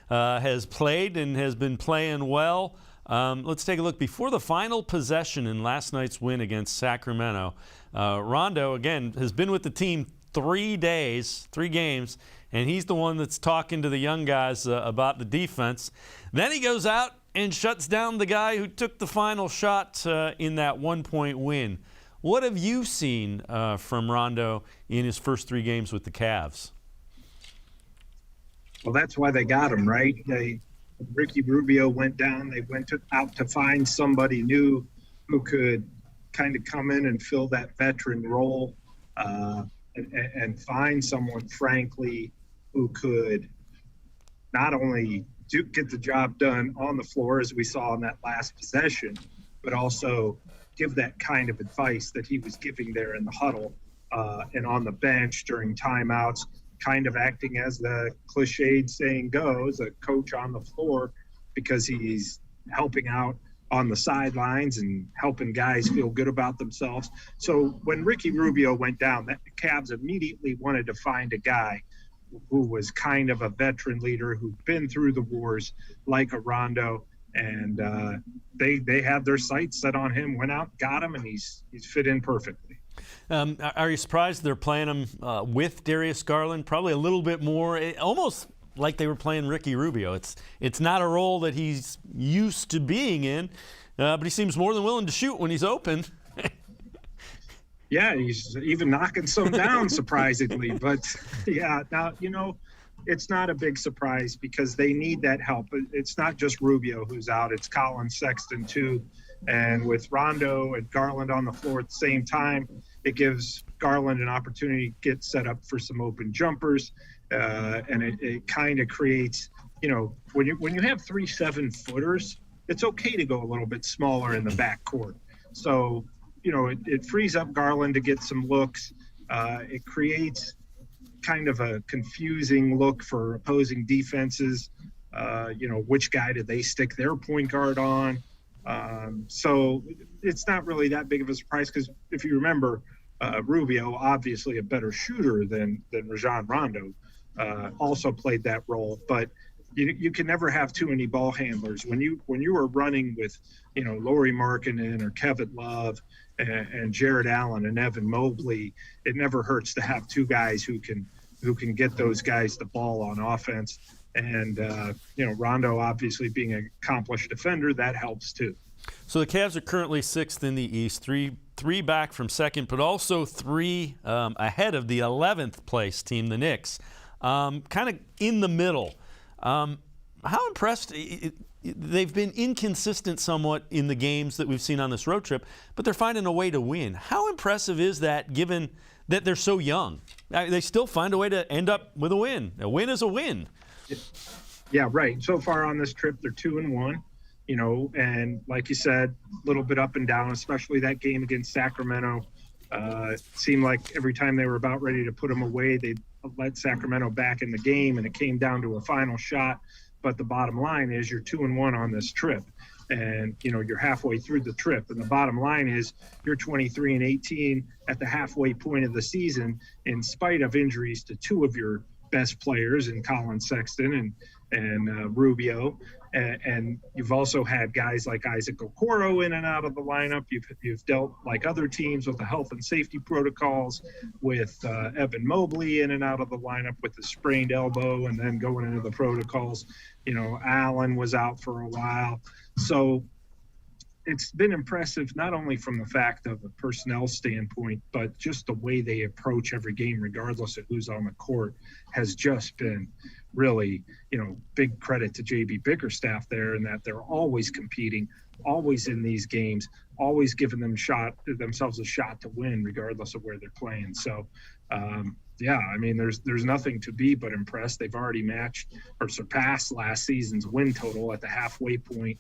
has played and has been playing well. Let's take a look. Before the final possession in last night's win against Sacramento, Rondo, again, has been with the team 3 days, 3 games, and he's the one that's talking to the young guys about the defense. Then he goes out and shuts down the guy who took the final shot in that 1-point win. What have you seen from Rondo in his first 3 games with the Cavs? Well, that's why they got him, right? Ricky Rubio went down. They went out to find somebody new who could kind of come in and fill that veteran role and find someone, frankly, who could not only get the job done on the floor, as we saw in that last possession, but also give that kind of advice that he was giving there in the huddle and on the bench during timeouts, kind of acting as the cliched saying goes, a coach on the floor, because he's helping out on the sidelines and helping guys feel good about themselves. So when Ricky Rubio went down, the Cavs immediately wanted to find a guy who was kind of a veteran leader who'd been through the wars, like a Rondo, and they had their sights set on him, went out, got him, and he's fit in perfectly. Are you surprised they're playing him with Darius Garland? Probably a little bit more, almost like they were playing Ricky Rubio. It's not a role that he's used to being in, but he seems more than willing to shoot when he's open. Yeah, he's even knocking some down, surprisingly. But, yeah, now, it's not a big surprise because they need that help. It's not just Rubio who's out. It's Colin Sexton, too. And with Rondo and Garland on the floor at the same time, it gives Garland an opportunity to get set up for some open jumpers. And it kind of creates, when you have 3 7-footers, it's okay to go a little bit smaller in the backcourt. So, it frees up Garland to get some looks. It creates kind of a confusing look for opposing defenses. Which guy did they stick their point guard on? So it's not really that big of a surprise because if you remember, Rubio, obviously a better shooter than Rajon Rondo, also played that role. But you can never have too many ball handlers. When you are running with, Lauri Markkanen or Kevin Love and Jared Allen and Evan Mobley, it never hurts to have 2 guys who can get those guys the ball on offense. And, Rondo obviously being an accomplished defender, that helps too. So the Cavs are currently 6th in the East, three back from second, but also 3 ahead of the 11th place team, the Knicks. Kind of in the middle. How impressed? They've been inconsistent somewhat in the games that we've seen on this road trip, but they're finding a way to win. How impressive is that given that they're so young? They still find a way to end up with a win. A win is a win. Yeah, right. So far on this trip, they're 2-1, and like you said, a little bit up and down, especially that game against Sacramento. It seemed like every time they were about ready to put them away, they let Sacramento back in the game, and it came down to a final shot. But the bottom line is you're 2-1 on this trip, and you're halfway through the trip. And the bottom line is you're 23-18 at the halfway point of the season, in spite of injuries to 2 of your best players in Colin Sexton and Rubio. And you've also had guys like Isaac Okoro in and out of the lineup. You've dealt like other teams with the health and safety protocols, with Evan Mobley in and out of the lineup with the sprained elbow and then going into the protocols. Allen was out for a while. So it's been impressive, not only from the fact of a personnel standpoint, but just the way they approach every game, regardless of who's on the court, has just been really, big credit to JB Bickerstaff there, in that they're always competing, always in these games, always giving themselves a shot to win, regardless of where they're playing. So, there's nothing to be but impressed. They've already matched or surpassed last season's win total at the halfway point.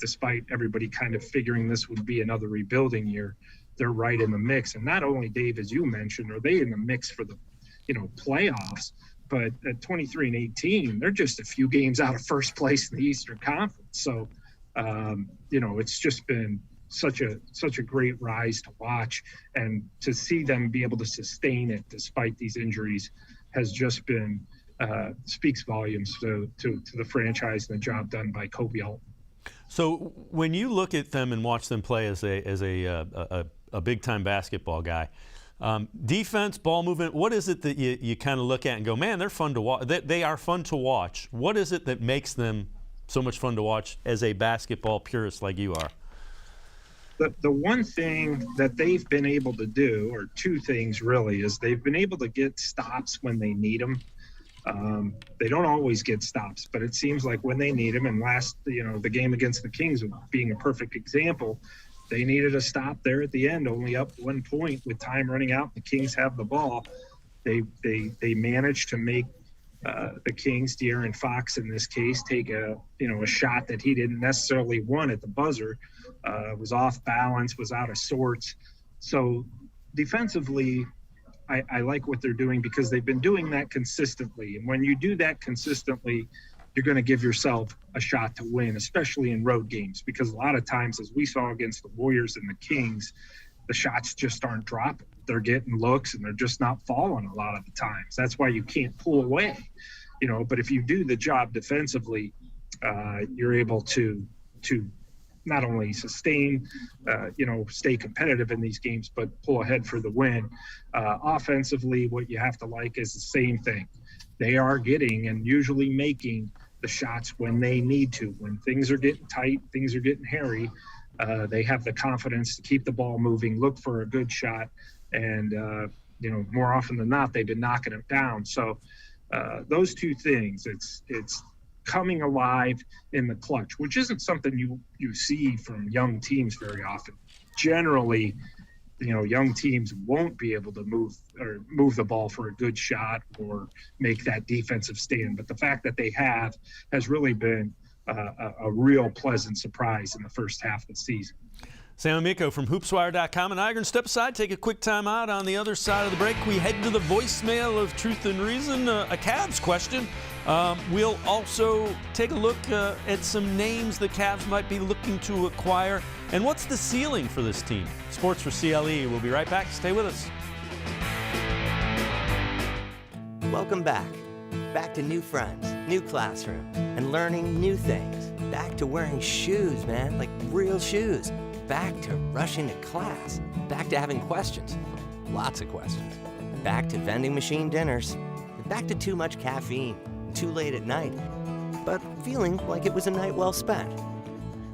Despite everybody kind of figuring this would be another rebuilding year, they're right in the mix. And not only, Dave, as you mentioned, are they in the mix for the, playoffs, but at 23-18, they're just a few games out of first place in the Eastern Conference. So, it's just been such a great rise to watch, and to see them be able to sustain it despite these injuries has just been speaks volumes to the franchise and the job done by Kobe Alton. So when you look at them and watch them play as a big time basketball guy, defense, ball movement, what is it that you kind of look at and go, man, they're fun to watch? They are fun to watch. What is it that makes them so much fun to watch as a basketball purist like you are? The one thing that they've been able to do, or 2 things really, is they've been able to get stops when they need them. They don't always get stops, but it seems like when they need them, and the game against the Kings being a perfect example, they needed a stop there at the end, only up 1 point with time running out. The Kings have the ball. They managed to make the Kings, De'Aaron Fox in this case, take a shot that he didn't necessarily want at the buzzer, was off balance, was out of sorts. So defensively, I like what they're doing because they've been doing that consistently. And when you do that consistently, you're going to give yourself a shot to win, especially in road games, because a lot of times, as we saw against the Warriors and the Kings, the shots just aren't dropping. They're getting looks and they're just not falling a lot of the times. That's why you can't pull away, but if you do the job defensively, you're able to not only sustain, stay competitive in these games, but pull ahead for the win. Offensively, what you have to like is the same thing. They are getting and usually making the shots when they need to. When things are getting tight, things are getting hairy, they have the confidence to keep the ball moving, look for a good shot, and, more often than not, they've been knocking it down. So those two things, it's coming alive in the clutch, which isn't something you see from young teams very often. Generally, young teams won't be able to move the ball for a good shot or make that defensive stand. But the fact that they has really been a real pleasant surprise in the first half of the season. Sam Amico from hoopswire.com and I are going to step aside, take a quick time out. On the other side of the break, we head to the voicemail of Truth and Reason, a Cavs question. We'll also take a look at some names the Cavs might be looking to acquire. And what's the ceiling for this team? Sports for CLE. We'll be right back. Stay with us. Welcome back. Back to new friends, new classroom, and learning new things. Back to wearing shoes, man, like real shoes. Back to rushing to class. Back to having questions. Lots of questions. Back to vending machine dinners. Back to too much caffeine. Too late at night. But feeling like it was a night well spent.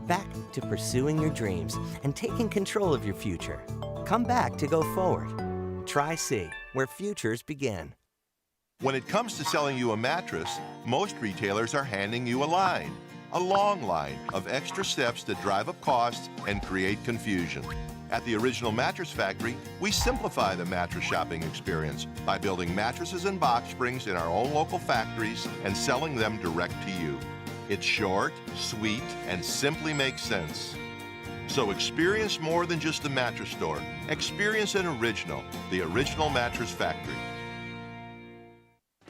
Back to pursuing your dreams and taking control of your future. Come back to go forward. Try C, where futures begin. When it comes to selling you a mattress, most retailers are handing you a long line of extra steps that drive up costs and create confusion. At the Original Mattress Factory, we simplify the mattress shopping experience by building mattresses and box springs in our own local factories and selling them direct to you. It's short, sweet, and simply makes sense. So experience more than just the mattress store. Experience an original, the Original Mattress Factory.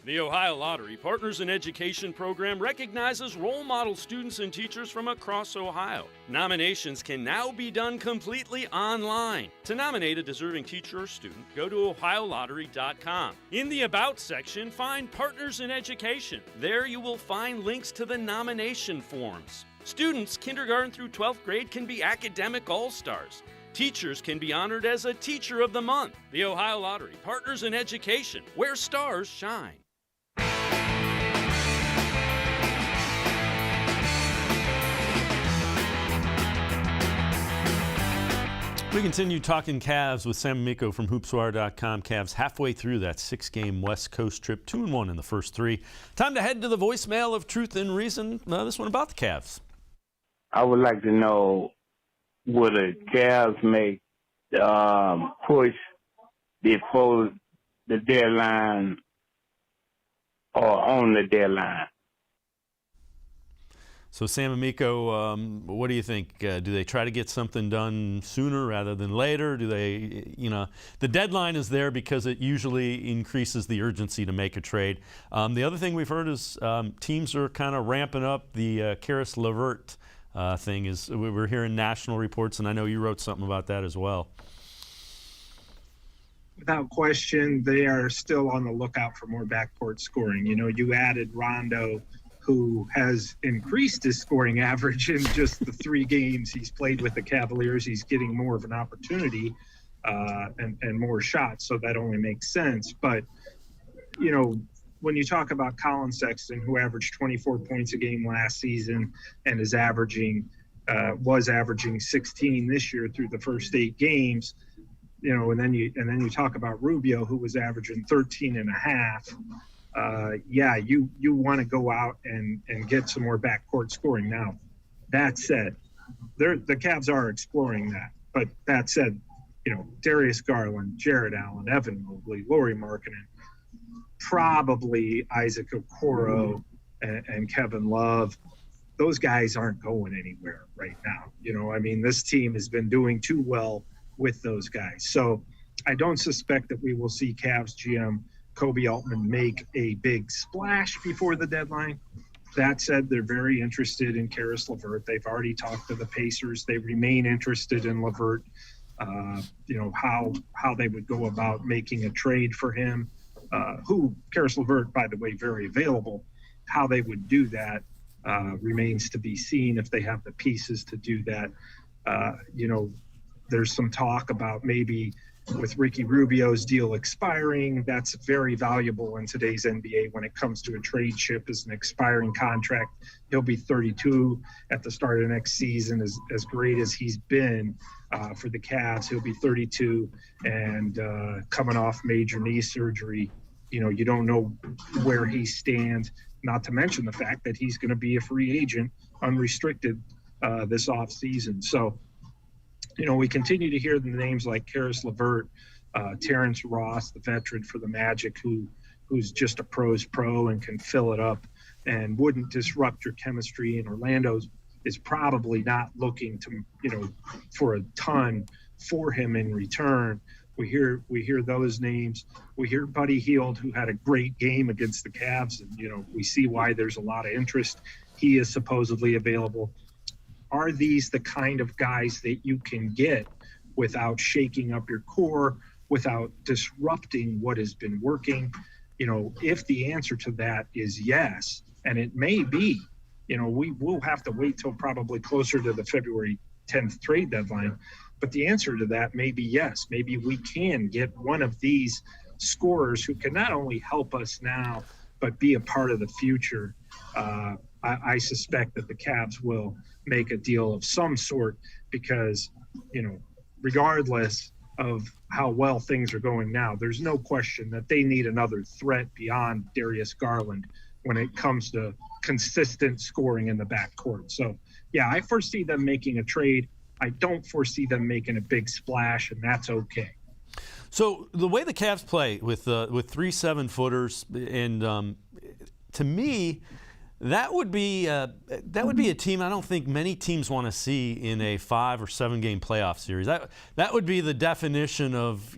The Ohio Lottery Partners in Education program recognizes role model students and teachers from across Ohio. Nominations can now be done completely online. To nominate a deserving teacher or student, go to ohiolottery.com. In the About section, find Partners in Education. There you will find links to the nomination forms. Students, kindergarten through 12th grade, can be academic all-stars. Teachers can be honored as a Teacher of the Month. The Ohio Lottery Partners in Education, where stars shine. We continue talking Cavs with Sam Amico from hoopswire.com. Cavs halfway through that 6-game West Coast trip, 2-1 in the first 3. Time to head to the voicemail of Truth and Reason. This one about the Cavs. I would like to know, would the Cavs make push before the deadline or on the deadline? So, Sam Amico, what do you think? Do they try to get something done sooner rather than later? Do they, the deadline is there because it usually increases the urgency to make a trade. The other thing we've heard is teams are kind of ramping up the Karis LeVert thing. We're hearing national reports, and I know you wrote something about that as well. Without question, they are still on the lookout for more backcourt scoring. You added Rondo, who has increased his scoring average in just the 3 games he's played with the Cavaliers. He's getting more of an opportunity and more shots, so that only makes sense. But, when you talk about Colin Sexton, who averaged 24 points a game last season and was averaging 16 this year through the first 8 games, and then you talk about Rubio, who was averaging 13 and a half. You want to go out and get some more backcourt scoring. Now, that said, the Cavs are exploring that. But that said, Darius Garland, Jared Allen, Evan Mobley, Lauri Markkanen, probably Isaac Okoro and Kevin Love. Those guys aren't going anywhere right now. I mean, this team has been doing too well with those guys. So I don't suspect that we will see Cavs GM Kobe Altman make a big splash before the deadline. That said, they're very interested in Karis LeVert. They've already talked to the Pacers. They remain interested in LeVert. How they would go about making a trade for him. Karis LeVert, by the way, very available. How they would do that remains to be seen if they have the pieces to do that. There's some talk about maybe with Ricky Rubio's deal expiring. That's very valuable in today's NBA when it comes to a trade chip as an expiring contract. He'll be 32 at the start of next season. As great as he's been for the Cavs, he'll be 32 and coming off major knee surgery. You don't know where he stands, not to mention the fact that he's going to be a free agent, unrestricted this offseason. So, we continue to hear the names like Karis LeVert, Terrence Ross, the veteran for the Magic, who's just a pro's pro and can fill it up and wouldn't disrupt your chemistry. And Orlando is probably not looking to, for a ton for him in return. We hear those names. We hear Buddy Hield, who had a great game against the Cavs, and we see why there's a lot of interest. He is supposedly available. Are these the kind of guys that you can get without shaking up your core, without disrupting what has been working? If the answer to that is yes, and it may be, we will have to wait till probably closer to the February 10th trade deadline. But the answer to that may be yes. Maybe we can get one of these scorers who can not only help us now, but be a part of the future. I suspect that the Cavs will make a deal of some sort because, regardless of how well things are going now, there's no question that they need another threat beyond Darius Garland when it comes to consistent scoring in the backcourt. So, yeah, I foresee them making a trade. I don't foresee them making a big splash, and that's okay. So the way the Cavs play with 3 7-footers, and to me, that would be a team I don't think many teams want to see in a 5 or 7 game playoff series. That would be the definition of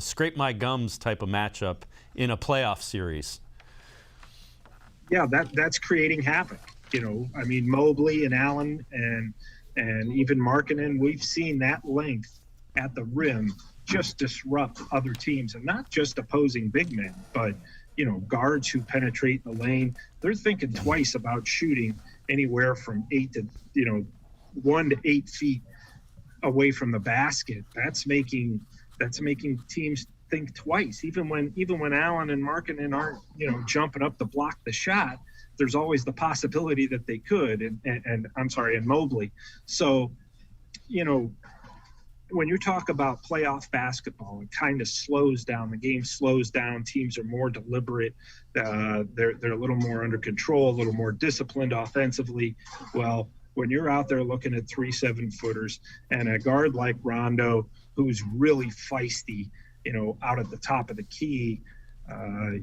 scrape my gums type of matchup in a playoff series. Yeah, that's creating havoc. I mean, Mobley and Allen and even Markkanen, we've seen that length at the rim just disrupt other teams, and not just opposing big men, but guards who penetrate the lane. They're thinking twice about shooting anywhere from 1 to 8 feet away from the basket. That's making teams think twice. Even when Allen and Markkanen aren't jumping up to block the shot, there's always the possibility that they could. And Mobley. So, when you talk about playoff basketball, it kind of slows down. The game slows down. Teams are more deliberate. They're a little more under control, a little more disciplined offensively. Well, when you're out there looking at 3 7-footers and a guard like Rondo, who's really feisty, out at the top of the key,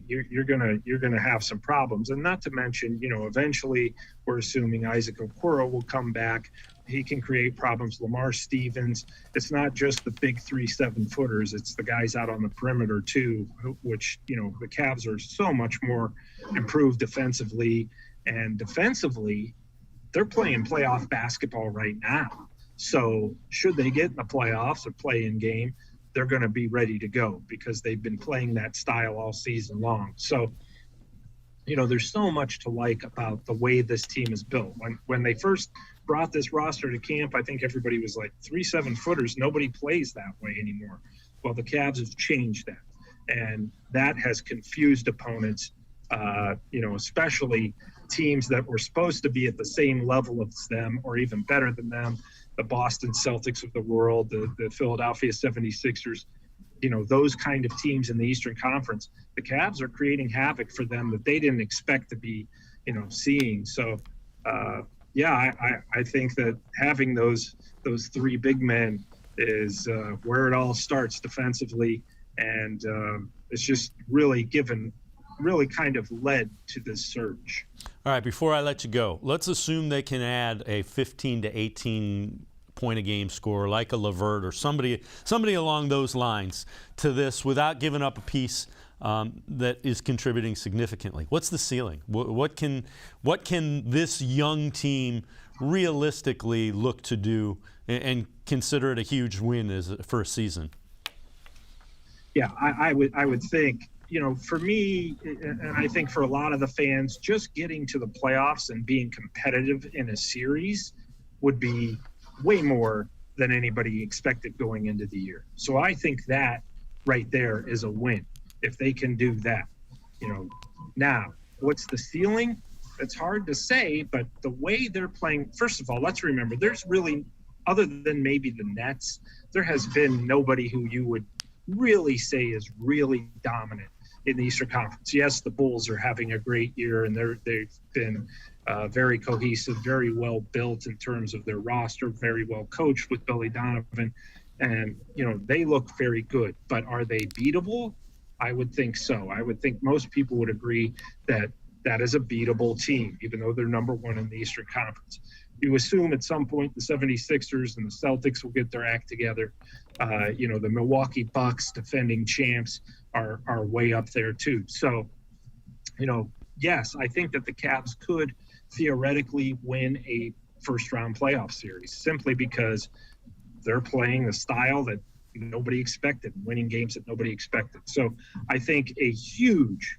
you're gonna have some problems. And not to mention, eventually we're assuming Isaac Okoro will come back. He can create problems. Lamar Stevens. It's not just the big 3 7-footers. It's the guys out on the perimeter too, which, the Cavs are so much more improved defensively. And defensively, they're playing playoff basketball right now. So should they get in the playoffs or play in game, they're going to be ready to go because they've been playing that style all season long. So, there's so much to like about the way this team is built. When they first brought this roster to camp, I think everybody was like 3 7-footers. Nobody plays that way anymore. Well, the Cavs have changed that. And that has confused opponents, especially teams that were supposed to be at the same level as them or even better than them. The Boston Celtics of the world, the Philadelphia 76ers, those kind of teams in the Eastern Conference. The Cavs are creating havoc for them that they didn't expect to be, seeing. So, I think that having those 3 big men is where it all starts defensively. And it's just really kind of led to this surge. All right, before I let you go, let's assume they can add a 15 to 18 point a game scorer like a Levert or somebody along those lines to this without giving up a piece that is contributing significantly. What's the ceiling? What can this young team realistically look to do and consider it a huge win for a season? Yeah, I would think, for me, and I think for a lot of the fans, just getting to the playoffs and being competitive in a series would be way more than anybody expected going into the year. So I think that right there is a win if they can do that. Now, what's the ceiling? It's hard to say, but the way they're playing, first of all, let's remember, there's really, other than maybe the Nets, there has been nobody who you would really say is really dominant in the Eastern Conference. Yes, the Bulls are having a great year, and they've been very cohesive, very well built in terms of their roster, very well coached with Billy Donovan, and they look very good. But are they beatable? I would think so. I would think most people would agree that that is a beatable team, even though they're number one in the Eastern Conference. You assume at some point the 76ers and the Celtics will get their act together. The Milwaukee Bucks, defending champs, are way up there too. So, yes, I think that the Cavs could theoretically win a first-round playoff series simply because they're playing the style that nobody expected, winning games that nobody expected. So I think a huge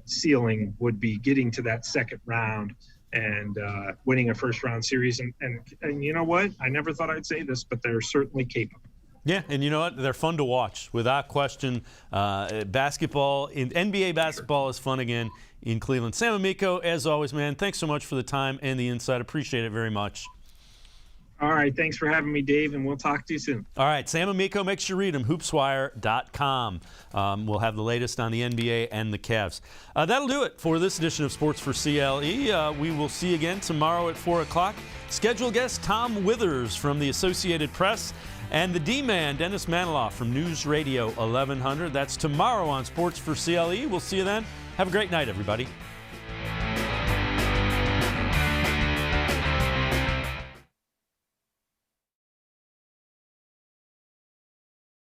ceiling would be getting to that second round and winning a first-round series. And you know what? I never thought I'd say this, but they're certainly capable. Yeah, and you know what? They're fun to watch, without question. NBA basketball is fun again in Cleveland. Sam Amico, as always, man, thanks so much for the time and the insight. Appreciate it very much. All right, thanks for having me, Dave, and we'll talk to you soon. All right, Sam Amico, make sure you read him, hoopswire.com. We'll have the latest on the NBA and the Cavs. That'll do it for this edition of Sports for CLE. We will see you again tomorrow at 4 o'clock. Scheduled guest Tom Withers from the Associated Press and the D-Man, Dennis Maniloff from News Radio 1100. That's tomorrow on Sports for CLE. We'll see you then. Have a great night, everybody.